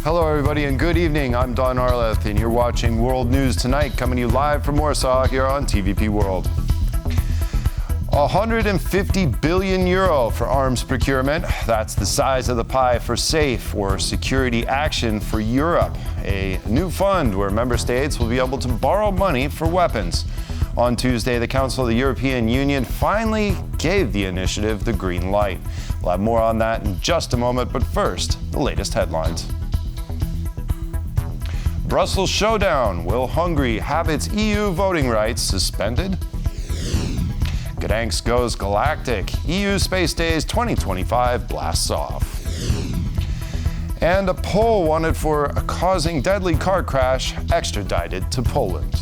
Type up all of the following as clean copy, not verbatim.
Hello, everybody, and good evening. I'm Don Arleth, and you're watching World News Tonight, coming to you live from Warsaw here on TVP World. 150 billion euro for arms procurement. That's the size of the pie for SAFE, or Security Action for Europe, a new fund where member states will be able to borrow money for weapons. On Tuesday, the Council of the European Union finally gave the initiative the green light. We'll have more on that in just a moment, but first, the latest headlines. Brussels showdown. Will Hungary have its EU voting rights suspended? Gdańsk goes galactic. EU Space Days 2025 blasts off. And a Pole wanted for causing deadly car crash extradited to Poland.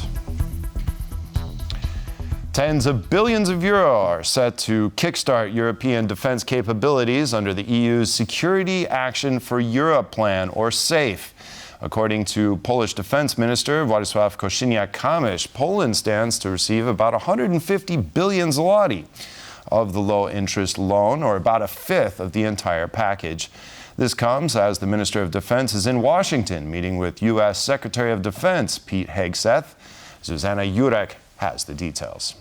Tens of billions of euro are set to kickstart European defense capabilities under the EU's Security Action for Europe plan, or SAFE. According to Polish Defense Minister Władysław Kosiniak-Kamysz, Poland stands to receive about 150 billion zloty of the low-interest loan, or about a fifth of the entire package. This comes as the Minister of Defense is in Washington, meeting with U.S. Secretary of Defense Pete Hegseth. Zuzanna Jurek has the details.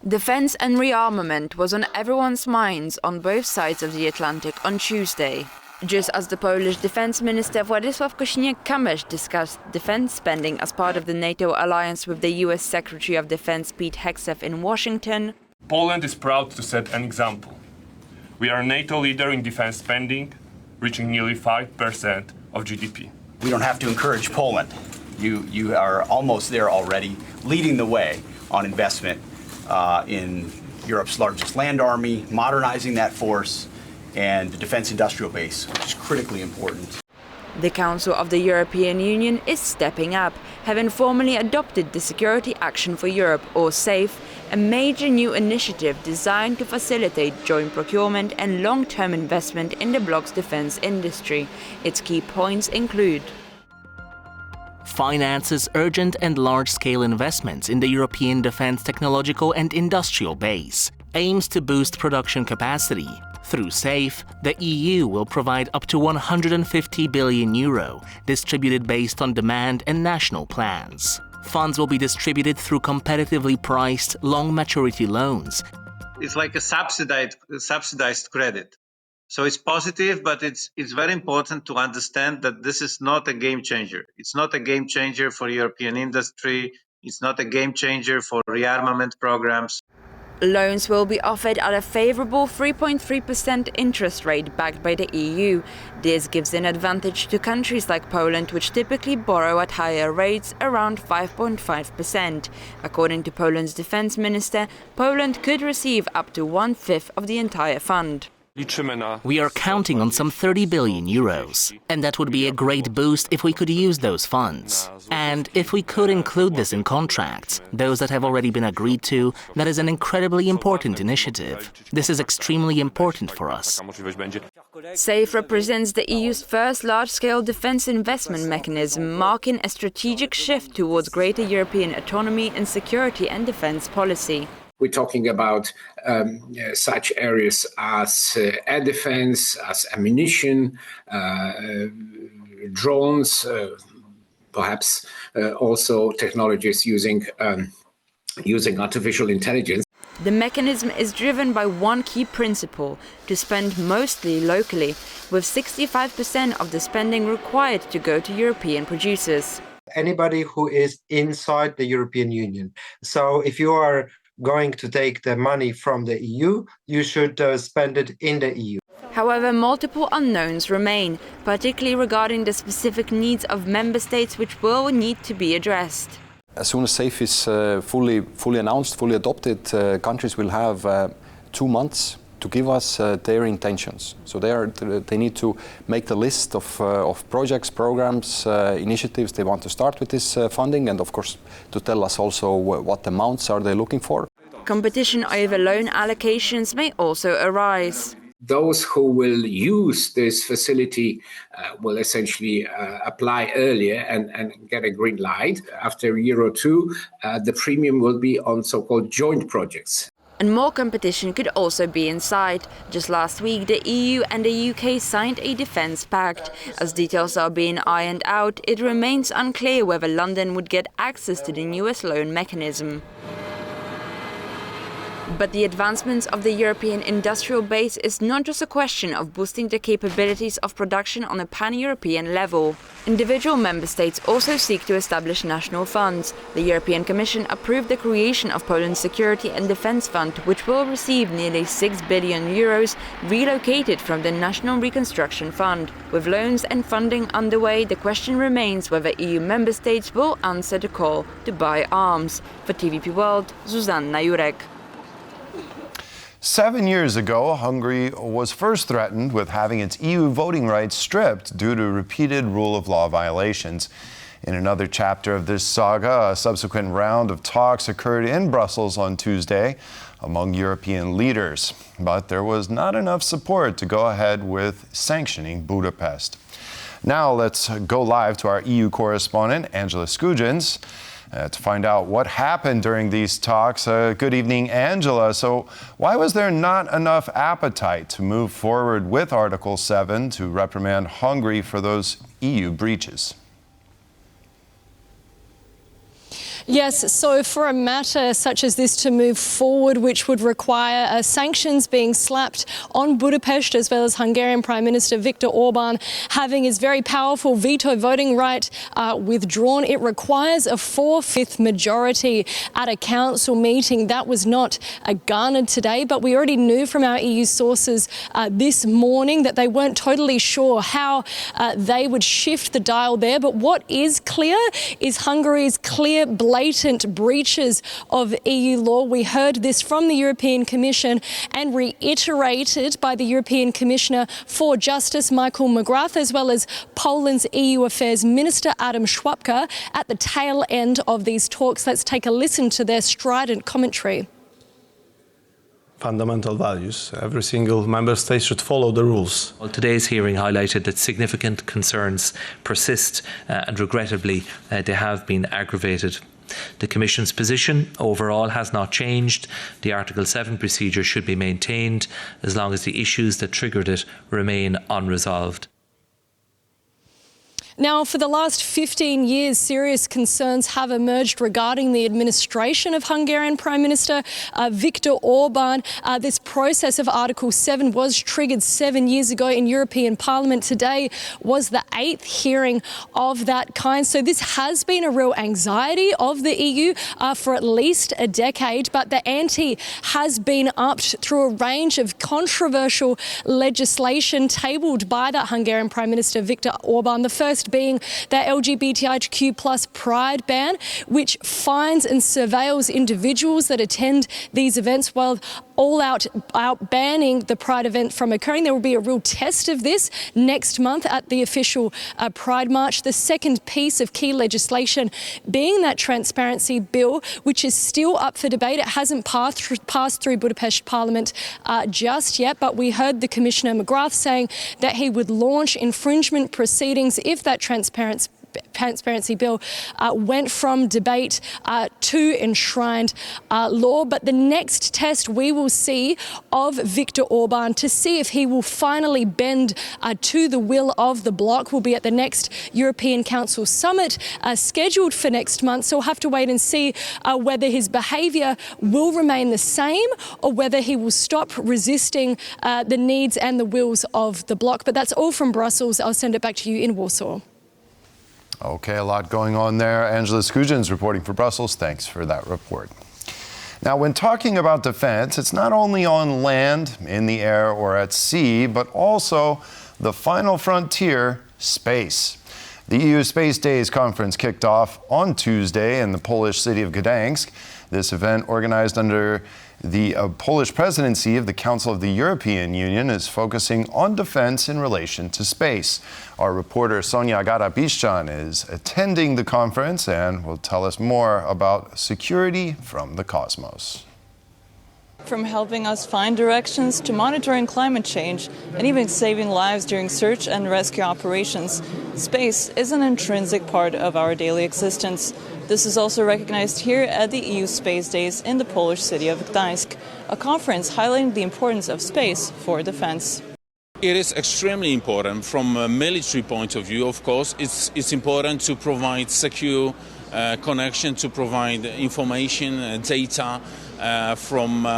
Defense and rearmament was on everyone's minds on both sides of the Atlantic on Tuesday. Just as the Polish Defense Minister Władysław Kosiniak-Kamysz discussed defense spending as part of the NATO alliance with the U.S. Secretary of Defense Pete Hegseth in Washington, Poland is proud to set an example. We are a NATO leader in defense spending, reaching nearly 5% of GDP. We don't have to encourage Poland. You are almost there already, leading the way on investment in Europe's largest land army, modernizing that force, and the defense industrial base, which is critically important. The Council of the European Union is stepping up, having formally adopted the Security Action for Europe, or SAFE, a major new initiative designed to facilitate joint procurement and long-term investment in the bloc's defense industry. Its key points include: finances urgent and large-scale investments in the European defense technological and industrial base, aims to boost production capacity. Through SAFE, the EU will provide up to 150 billion euro, distributed based on demand and national plans. Funds will be distributed through competitively priced, long-maturity loans. It's like a subsidized credit. So it's positive, but it's very important to understand that this is not a game changer. It's not a game changer for European industry. It's not a game changer for rearmament programs. Loans will be offered at a favourable 3.3% interest rate backed by the EU. This gives an advantage to countries like Poland, which typically borrow at higher rates, around 5.5%. According to Poland's defense minister, Poland could receive up to one-fifth of the entire fund. We are counting on some 30 billion euros, and that would be a great boost if we could use those funds. And if we could include this in contracts, those that have already been agreed to, that is an incredibly important initiative. This is extremely important for us. SAFE represents the EU's first large-scale defense investment mechanism, marking a strategic shift towards greater European autonomy in security and defense policy. We're talking about such areas as air defense, as ammunition, drones, perhaps also technologies using artificial intelligence. The mechanism is driven by one key principle: to spend mostly locally, with 65% of the spending required to go to European producers. Anybody who is inside the European Union. So if you are going to take the money from the EU, you should spend it in the EU. However, multiple unknowns remain, particularly regarding the specific needs of member states, which will need to be addressed. As soon as SAFE is fully announced, fully adopted, countries will have 2 months to give us their intentions. So they need to make the list of projects, programs, initiatives they want to start with this funding, and of course to tell us also what amounts are they looking for. Competition over loan allocations may also arise. Those who will use this facility will essentially apply earlier and get a green light. After a year or two, the premium will be on so-called joint projects. And more competition could also be in sight. Just last week, the EU and the UK signed a defence pact. As details are being ironed out, it remains unclear whether London would get access to the newest loan mechanism. But the advancements of the European industrial base is not just a question of boosting the capabilities of production on a pan-European level. Individual member states also seek to establish national funds. The European Commission approved the creation of Poland's Security and Defence Fund, which will receive nearly €6 billion relocated from the National Reconstruction Fund. With loans and funding underway, the question remains whether EU member states will answer the call to buy arms. For TVP World, Zuzanna Jurek. 7 years ago, Hungary was first threatened with having its EU voting rights stripped due to repeated rule of law violations. In another chapter of this saga, a subsequent round of talks occurred in Brussels on Tuesday among European leaders. But there was not enough support to go ahead with sanctioning Budapest. Now let's go live to our EU correspondent, Angela Skujins, to find out what happened during these talks. Good evening, Angela. So why was there not enough appetite to move forward with Article 7 to reprimand Hungary for those EU breaches? Yes, so for a matter such as this to move forward, which would require sanctions being slapped on Budapest, as well as Hungarian Prime Minister Viktor Orban having his very powerful veto voting right withdrawn, it requires a 4/5 majority at a council meeting. That was not garnered today, but we already knew from our EU sources this morning that they weren't totally sure how they would shift the dial there. But what is clear is Hungary's clear, blatant breaches of EU law. We heard this from the European Commission and reiterated by the European Commissioner for Justice, Michael McGrath, as well as Poland's EU Affairs Minister, Adam Szłapka, at the tail end of these talks. Let's take a listen to their strident commentary. Fundamental values. Every single member state should follow the rules. Well, today's hearing highlighted that significant concerns persist and regrettably they have been aggravated. The Commission's position overall has not changed. The Article 7 procedure should be maintained as long as the issues that triggered it remain unresolved. Now, for the last 15 years, serious concerns have emerged regarding the administration of Hungarian Prime Minister Viktor Orban. This process of Article 7 was triggered 7 years ago in European Parliament. Today was the 8th hearing of that kind. So this has been a real anxiety of the EU for at least a decade. But the ante has been upped through a range of controversial legislation tabled by the Hungarian Prime Minister Viktor Orban. The first being the LGBTIQ plus pride ban, which fines and surveils individuals that attend these events, while all out banning the pride event from occurring. There will be a real test of this next month at the official Pride March. The second piece of key legislation being that transparency bill, which is still up for debate. It hasn't passed through Budapest Parliament just yet, but we heard the Commissioner McGrath saying that he would launch infringement proceedings if that transparency bill went from debate to enshrined law. But the next test we will see of Viktor Orban to see if he will finally bend to the will of the bloc will be at the next European Council summit scheduled for next month. So we'll have to wait and see whether his behaviour will remain the same or whether he will stop resisting the needs and the wills of the bloc. But that's all from Brussels. I'll send it back to you in Warsaw. Okay, a lot going on there. Angela Skujins reporting for Brussels. Thanks for that report. Now, when talking about defense, it's not only on land, in the air, or at sea, but also the final frontier, space. The EU Space Days conference kicked off on Tuesday in the Polish city of Gdańsk. This event, organized under the Polish Presidency of the Council of the European Union, is focusing on defense in relation to space. Our reporter Sonia Garabishchan is attending the conference and will tell us more about security from the cosmos. From helping us find directions to monitoring climate change and even saving lives during search and rescue operations, space is an intrinsic part of our daily existence. This is also recognized here at the EU Space Days in the Polish city of Gdańsk. a conference highlighting the importance of space for defense. It is extremely important from a military point of view, of course. It's important to provide secure connection, to provide information, data from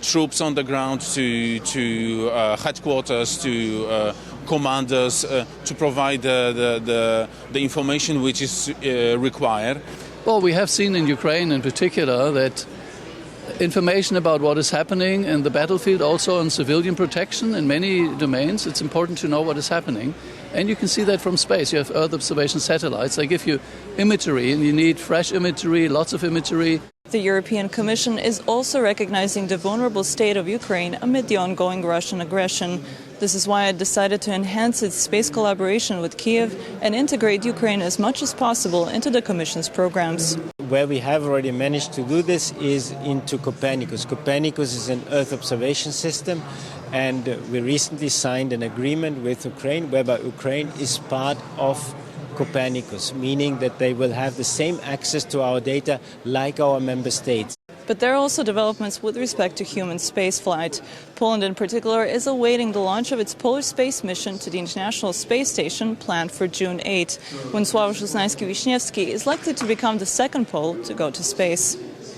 troops on the ground to headquarters, to commanders, to provide the information which is required. Well, we have seen in Ukraine in particular that information about what is happening in the battlefield, also on civilian protection in many domains. It's important to know what is happening. And you can see that from space. You have Earth observation satellites. They give you imagery, and you need fresh imagery, lots of imagery. The European Commission is also recognizing the vulnerable state of Ukraine amid the ongoing Russian aggression. This is why it decided to enhance its space collaboration with Kiev and integrate Ukraine as much as possible into the Commission's programs. Where we have already managed to do this is into Copernicus. Copernicus is an Earth observation system, and we recently signed an agreement with Ukraine whereby Ukraine is part of Copernicus, meaning that they will have the same access to our data like our member states. But there are also developments with respect to human spaceflight. Poland in particular is awaiting the launch of its Polish space mission to the International Space Station planned for June 8, when Sławomir Wiśniewski is likely to become the second Pole to go to space.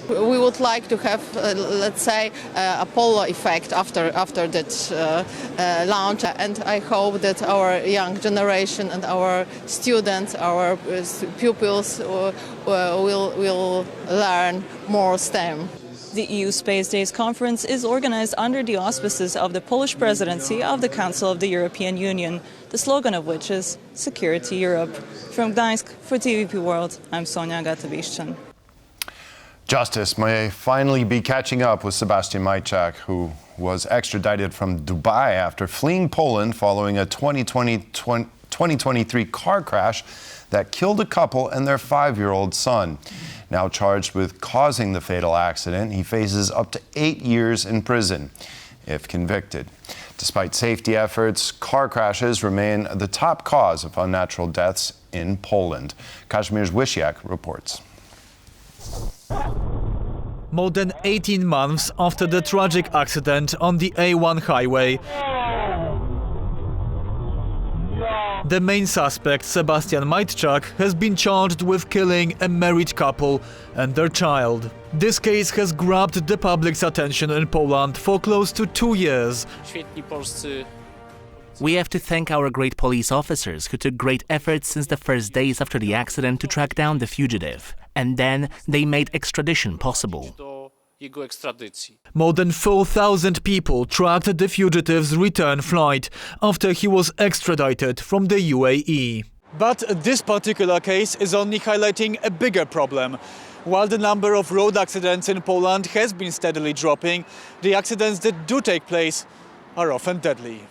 We would like to have, let's say, a Polo effect after that launch, and I hope that our young generation and our students, our pupils will learn more STEM. The EU Space Days conference is organized under the auspices of the Polish Presidency of the Council of the European Union, the slogan of which is Security Europe. From Gdańsk for TVP World, I'm Sonia Gatowiszczan. Justice may finally be catching up with Sebastian Majczak, who was extradited from Dubai after fleeing Poland following a 2023 car crash that killed a couple and their 5-year-old son. Now charged with causing the fatal accident, he faces up to 8 years in prison if convicted. Despite safety efforts, car crashes remain the top cause of unnatural deaths in Poland. Kazimierz Wysiak reports. More than 18 months after the tragic accident on the A1 highway, the main suspect, Sebastian Majczak, has been charged with killing a married couple and their child. This case has grabbed the public's attention in Poland for close to 2 years. We have to thank our great police officers who took great efforts since the first days after the accident to track down the fugitive. And then they made extradition possible. More than 4,000 people tracked the fugitive's return flight after he was extradited from the UAE. But this particular case is only highlighting a bigger problem. While the number of road accidents in Poland has been steadily dropping, the accidents that do take place are often deadly.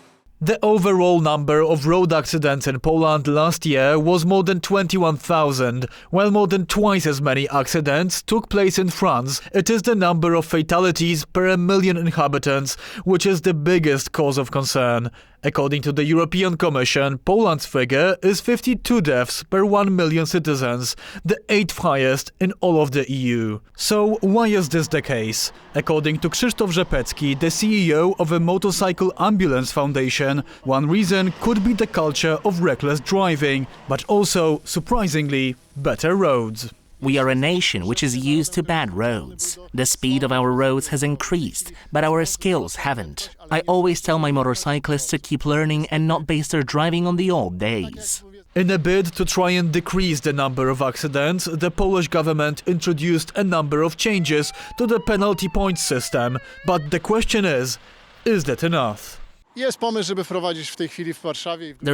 The overall number of road accidents in Poland last year was more than 21,000, while more than twice as many accidents took place in France. It is the number of fatalities per 1 million inhabitants, which is the biggest cause of concern. According to the European Commission, Poland's figure is 52 deaths per 1 million citizens, the 8th highest in all of the EU. So why is this the case? According to Krzysztof Rzepecki, the CEO of a motorcycle ambulance foundation, one reason could be the culture of reckless driving, but also, surprisingly, better roads. We are a nation which is used to bad roads. The speed of our roads has increased, but our skills haven't. I always tell my motorcyclists to keep learning and not base their driving on the old days. In a bid to try and decrease the number of accidents, the Polish government introduced a number of changes to the penalty points system. But the question is that enough? There's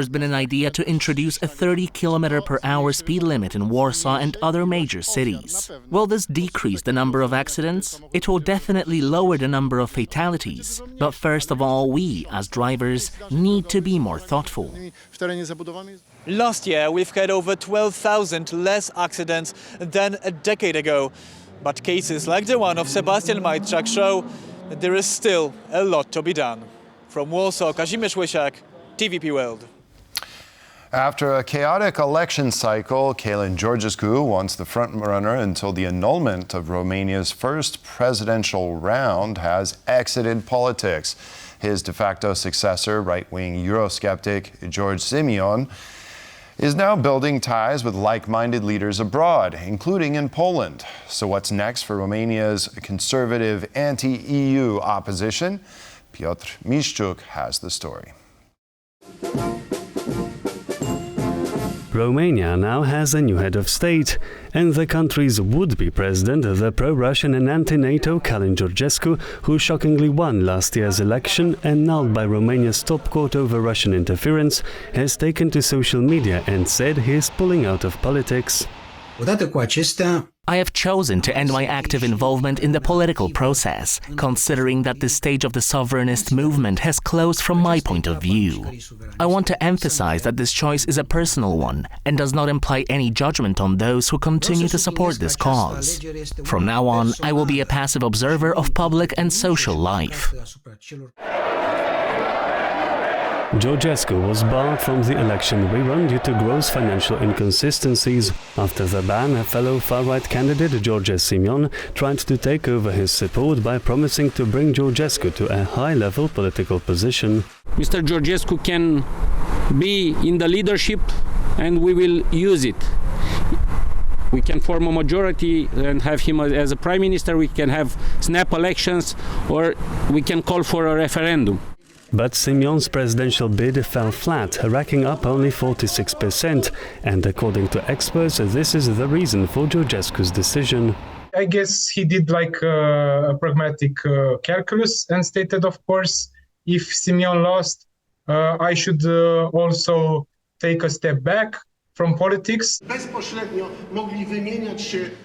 been an idea to introduce a 30 km/h speed limit in Warsaw and other major cities. Will this decrease the number of accidents? It will definitely lower the number of fatalities. But first of all, we, as drivers, need to be more thoughtful. Last year, we've had over 12,000 less accidents than a decade ago. But cases like the one of Sebastian Majczak show that there is still a lot to be done. From Warsaw, Kazimierz Wysiak, TVP World. After a chaotic election cycle, Călin Georgescu, once the frontrunner until the annulment of Romania's first presidential round, has exited politics. His de facto successor, right-wing Eurosceptic George Simeon, is now building ties with like-minded leaders abroad, including in Poland. So what's next for Romania's conservative anti-EU opposition? Piotr Miszczuk has the story. Romania now has a new head of state, and the country's would-be president, the pro-Russian and anti-NATO Călin Georgescu, who shockingly won last year's election, annulled by Romania's top court over Russian interference, has taken to social media and said he is pulling out of politics. I have chosen to end my active involvement in the political process, considering that this stage of the sovereignist movement has closed from my point of view. I want to emphasize that this choice is a personal one and does not imply any judgment on those who continue to support this cause. From now on, I will be a passive observer of public and social life. Georgescu was barred from the election rerun due to gross financial inconsistencies. After the ban, a fellow far-right candidate, George Simeon, tried to take over his support by promising to bring Georgescu to a high-level political position. Mr. Georgescu can be in the leadership and we will use it. We can form a majority and have him as a prime minister, we can have snap elections, or we can call for a referendum. But Simeon's presidential bid fell flat, racking up only 46%, and according to experts, this is the reason for Georgescu's decision. I guess he did like a pragmatic calculus and stated, of course, if Simeon lost, I should also take a step back from politics.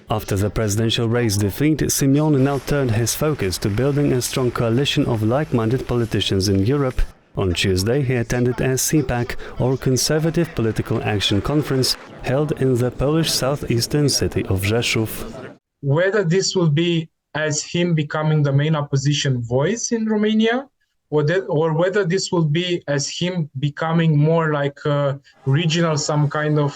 After the presidential race defeat, Simeon now turned his focus to building a strong coalition of like-minded politicians in Europe. On Tuesday, he attended a CPAC, or Conservative Political Action Conference, held in the Polish southeastern city of Rzeszów. Whether this will be as him becoming the main opposition voice in Romania, or whether this will be as him becoming more like a regional, some kind of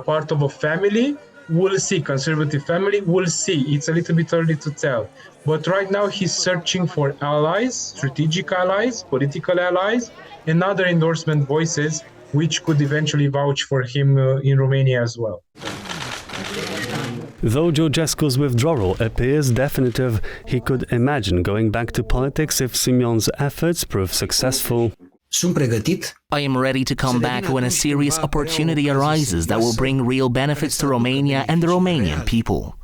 part of a family, we'll see. Conservative family, we'll see. It's a little bit early to tell. But right now he's searching for allies, strategic allies, political allies, and other endorsement voices which could eventually vouch for him in Romania as well. Though Georgescu's withdrawal appears definitive, he could imagine going back to politics if Simeon's efforts prove successful. I am ready to come back when a serious opportunity arises that will bring real benefits to Romania and the Romanian people.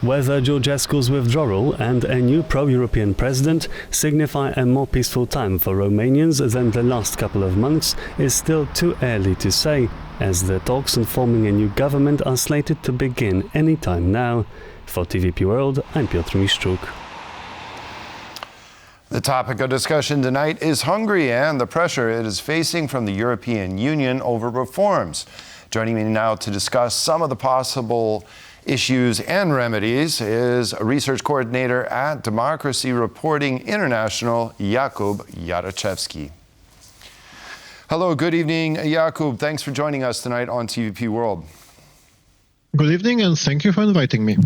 Whether Georgescu's withdrawal and a new pro-European president signify a more peaceful time for Romanians than the last couple of months is still too early to say, as the talks on forming a new government are slated to begin any time now. For TVP World, I'm Piotr Miszczuk. The topic of discussion tonight is Hungary and the pressure it is facing from the European Union over reforms. Joining me now to discuss some of the possible issues and remedies is a research coordinator at Democracy Reporting International, Jakub Jarachewski. Hello, good evening, Jakub. Thanks for joining us tonight on TVP World. Good evening, and thank you for inviting me.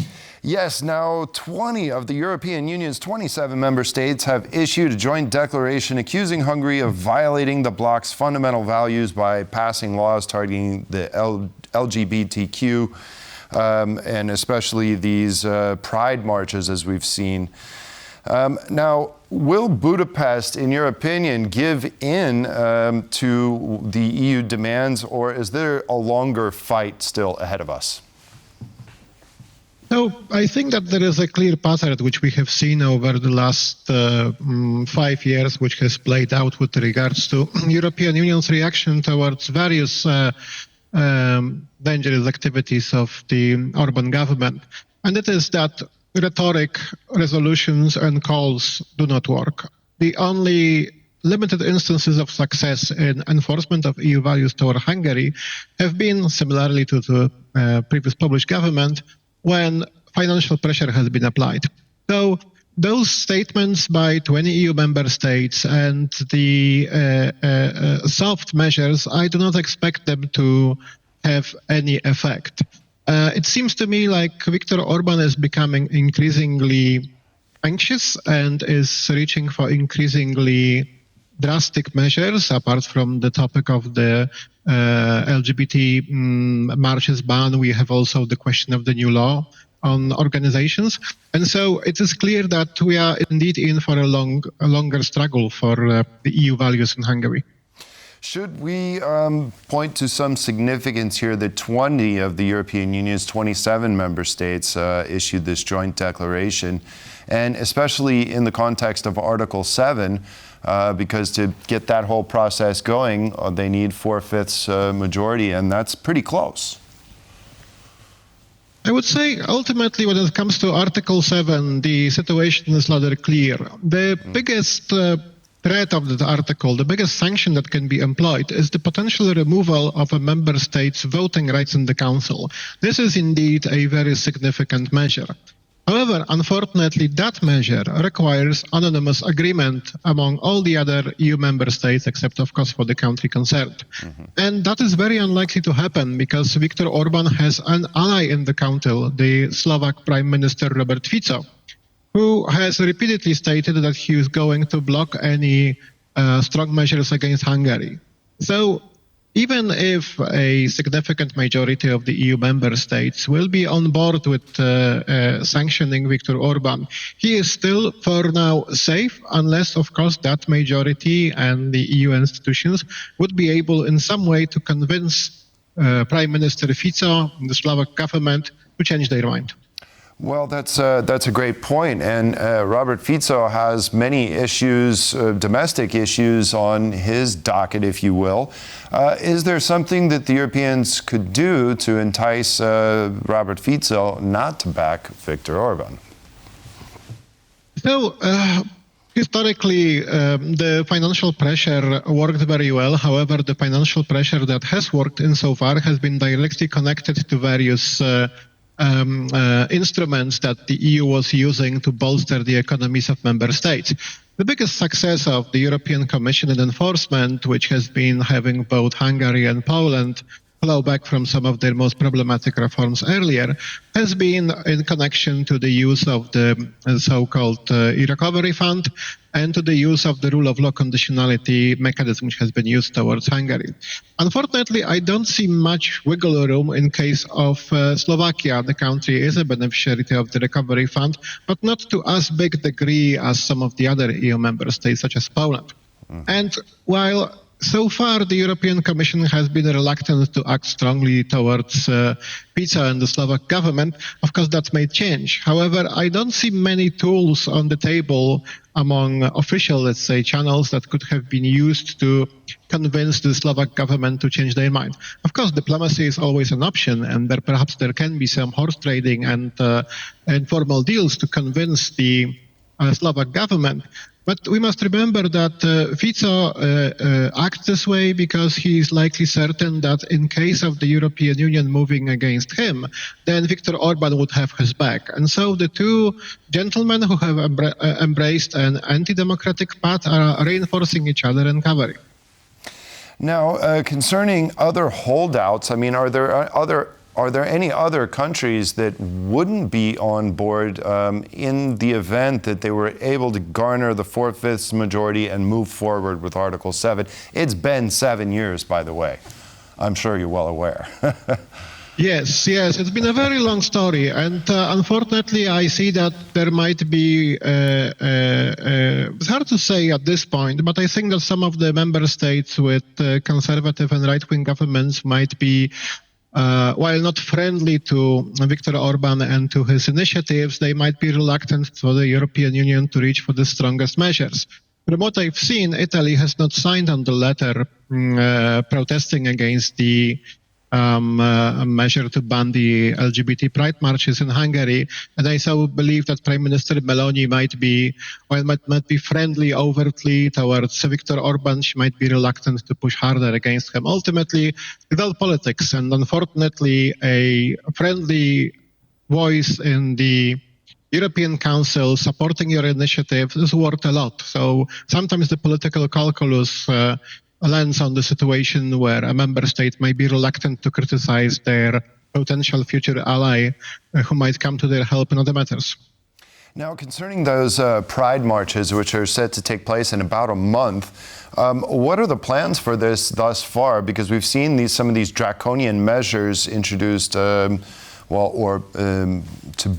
Yes, now 20 of the European Union's 27 member states have issued a joint declaration accusing Hungary of violating the bloc's fundamental values by passing laws targeting the LGBTQ and especially these pride marches, as we've seen. Now, will Budapest, in your opinion, give in to the EU demands, or is there a longer fight still ahead of us? No, I think that there is a clear pattern which we have seen over the last 5 years, which has played out with regards to European Union's reaction towards various dangerous activities of the Orban government. And it is that rhetoric, resolutions and calls do not work. The only limited instances of success in enforcement of EU values toward Hungary have been, similarly to the previous Polish government, when financial pressure has been applied. So those statements by 20 EU member states and the soft measures, I do not expect them to have any effect. It seems to me like Viktor Orban is becoming increasingly anxious and is reaching for increasingly drastic measures, apart from the topic of the LGBT marches ban. We have also the question of the new law on organizations. And so it is clear that we are indeed in for a longer struggle for the EU values in Hungary. Should we point to some significance here that 20 of the European Union's 27 member states issued this joint declaration, and especially in the context of Article 7, because to get that whole process going, they need 4/5 majority, and that's pretty close. I would say ultimately when it comes to Article 7, the situation is rather clear. The biggest threat of that article, the biggest sanction that can be employed is the potential removal of a member state's voting rights in the Council. This is indeed a very significant measure. However, unfortunately, that measure requires unanimous agreement among all the other EU member states, except, of course, for the country concerned. And that is very unlikely to happen because Viktor Orban has an ally in the Council, the Slovak Prime Minister Robert Fico, who has repeatedly stated that he is going to block any strong measures against Hungary. So even if a significant majority of the EU member states will be on board with sanctioning Viktor Orban, he is still for now safe unless, of course, that majority and the EU institutions would be able in some way to convince Prime Minister Fico, the Slovak government, to change their mind. Well, that's a great point. And Robert Fico has many issues, domestic issues on his docket, if you will. Is there something that the Europeans could do to entice Robert Fico not to back Viktor Orban? So, historically, the financial pressure worked very well. However, the financial pressure that has worked insofar has been directly connected to various instruments that the EU was using to bolster the economies of member states. The biggest success of the European Commission in enforcement, which has been having both Hungary and Poland flow back from some of their most problematic reforms earlier, has been in connection to the use of the so-called recovery fund and to the use of the rule of law conditionality mechanism which has been used towards Hungary. Unfortunately, I don't see much wiggle room in case of Slovakia. The country is a beneficiary of the recovery fund, but not to as big degree as some of the other EU member states, such as Poland. And while so far, the European Commission has been reluctant to act strongly towards Fico and the Slovak government. Of course, that may change. However, I don't see many tools on the table among official, let's say, channels that could have been used to convince the Slovak government to change their mind. Of course, diplomacy is always an option, and perhaps there can be some horse trading and informal deals to convince the Slovak government. But we must remember that Fico acts this way because he is likely certain that in case of the European Union moving against him, then Viktor Orban would have his back. And so the two gentlemen who have embraced an anti-democratic path are reinforcing each other and covering. Now, concerning other holdouts, I mean, are there any other countries that wouldn't be on board in the event that they were able to garner the 4/5 majority and move forward with Article 7? It's been 7 years, by the way. I'm sure you're well aware. Yes, it's been a very long story, and unfortunately I see that there might be, it's hard to say at this point, but I think that some of the member states with conservative and right-wing governments might be while not friendly to Viktor Orban and to his initiatives, they might be reluctant for the European Union to reach for the strongest measures. From what I've seen, Italy has not signed on the letter protesting against the measure to ban the LGBT pride marches in Hungary, and I so believe that Prime Minister Meloni might be friendly overtly towards Viktor Orban. She might be reluctant to push harder against him. Ultimately, it's all politics, and unfortunately, a friendly voice in the European Council supporting your initiative is worth a lot. So sometimes the political calculus lands on the situation where a member state may be reluctant to criticize their potential future ally who might come to their help in other matters. Now, concerning those pride marches, which are set to take place in about a month, what are the plans for this thus far? Because we've seen some of these draconian measures introduced, to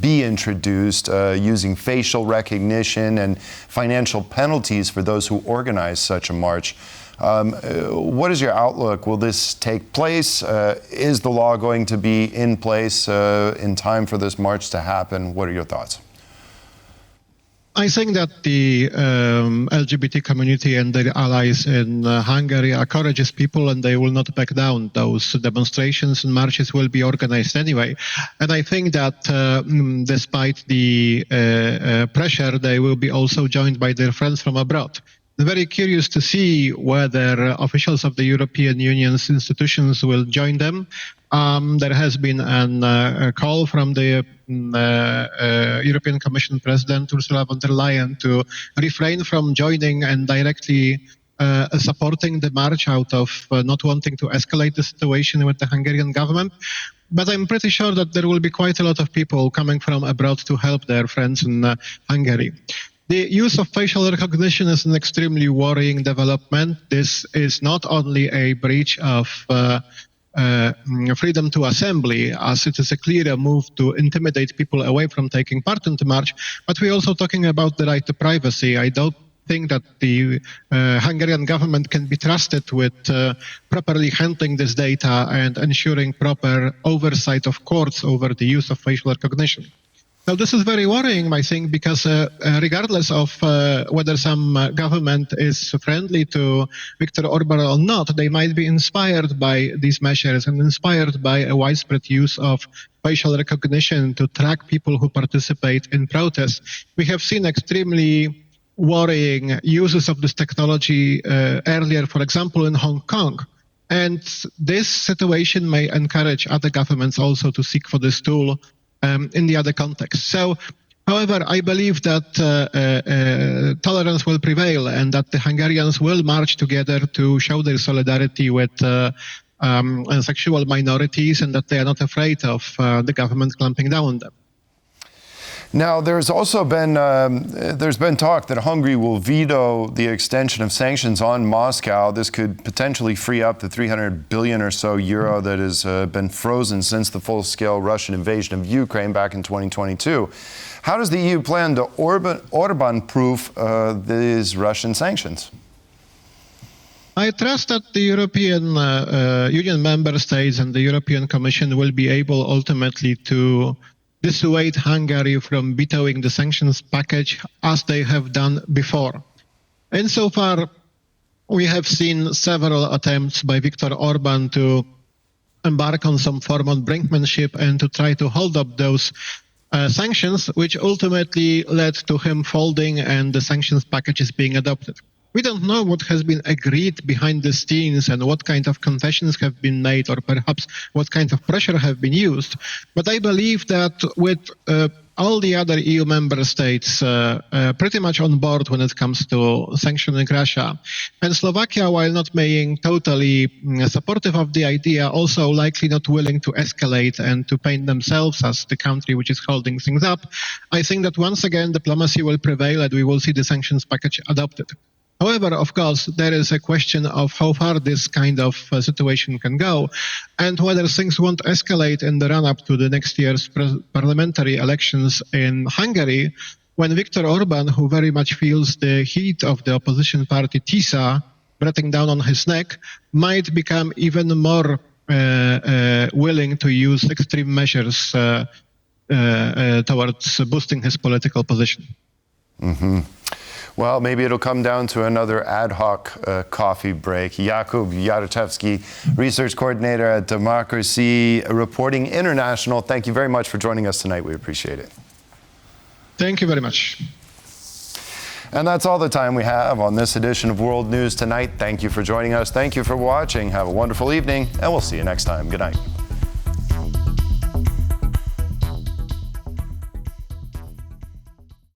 be introduced, using facial recognition and financial penalties for those who organize such a march. What is your outlook? Will this take place? Is the law going to be in place in time for this march to happen? What are your thoughts? I think that the LGBT community and their allies in Hungary are courageous people, and they will not back down. Those demonstrations and marches will be organized anyway. And I think that despite the pressure, they will be also joined by their friends from abroad. I'm very curious to see whether officials of the European Union's institutions will join them. There has been a call from the European Commission President Ursula von der Leyen to refrain from joining and directly supporting the march out of not wanting to escalate the situation with the Hungarian government. But I'm pretty sure that there will be quite a lot of people coming from abroad to help their friends in Hungary. The use of facial recognition is an extremely worrying development. This is not only a breach of freedom to assembly, as it is a clear move to intimidate people away from taking part in the march, but we're also talking about the right to privacy. I don't think that the Hungarian government can be trusted with properly handling this data and ensuring proper oversight of courts over the use of facial recognition. Now, this is very worrying, I think, because regardless of whether some government is friendly to Viktor Orban or not, they might be inspired by these measures and inspired by a widespread use of facial recognition to track people who participate in protests. We have seen extremely worrying uses of this technology earlier, for example, in Hong Kong. And this situation may encourage other governments also to seek for this tool in the other context. So, however, I believe that tolerance will prevail and that the Hungarians will march together to show their solidarity with sexual minorities and that they are not afraid of the government clamping down on them. Now, there's also been talk that Hungary will veto the extension of sanctions on Moscow. This could potentially free up the 300 billion or so euro that has been frozen since the full-scale Russian invasion of Ukraine back in 2022. How does the EU plan to Orban-proof these Russian sanctions? I trust that the European Union member states and the European Commission will be able ultimately to dissuade Hungary from vetoing the sanctions package as they have done before. Insofar, we have seen several attempts by Viktor Orban to embark on some form of brinkmanship and to try to hold up those sanctions, which ultimately led to him folding and the sanctions package is being adopted. We don't know what has been agreed behind the scenes and what kind of concessions have been made or perhaps what kind of pressure have been used. But I believe that with all the other EU member states pretty much on board when it comes to sanctioning Russia, and Slovakia, while not being totally supportive of the idea, also likely not willing to escalate and to paint themselves as the country which is holding things up, I think that once again diplomacy will prevail and we will see the sanctions package adopted. However, of course, there is a question of how far this kind of situation can go and whether things won't escalate in the run-up to the next year's parliamentary elections in Hungary, when Viktor Orban, who very much feels the heat of the opposition party TISA breathing down on his neck, might become even more willing to use extreme measures towards boosting his political position. Mm-hmm. Well, maybe it'll come down to another ad hoc coffee break. Jakub Jarachewski, research coordinator at Democracy Reporting International. Thank you very much for joining us tonight. We appreciate it. Thank you very much. And that's all the time we have on this edition of World News Tonight. Thank you for joining us. Thank you for watching. Have a wonderful evening, and we'll see you next time. Good night.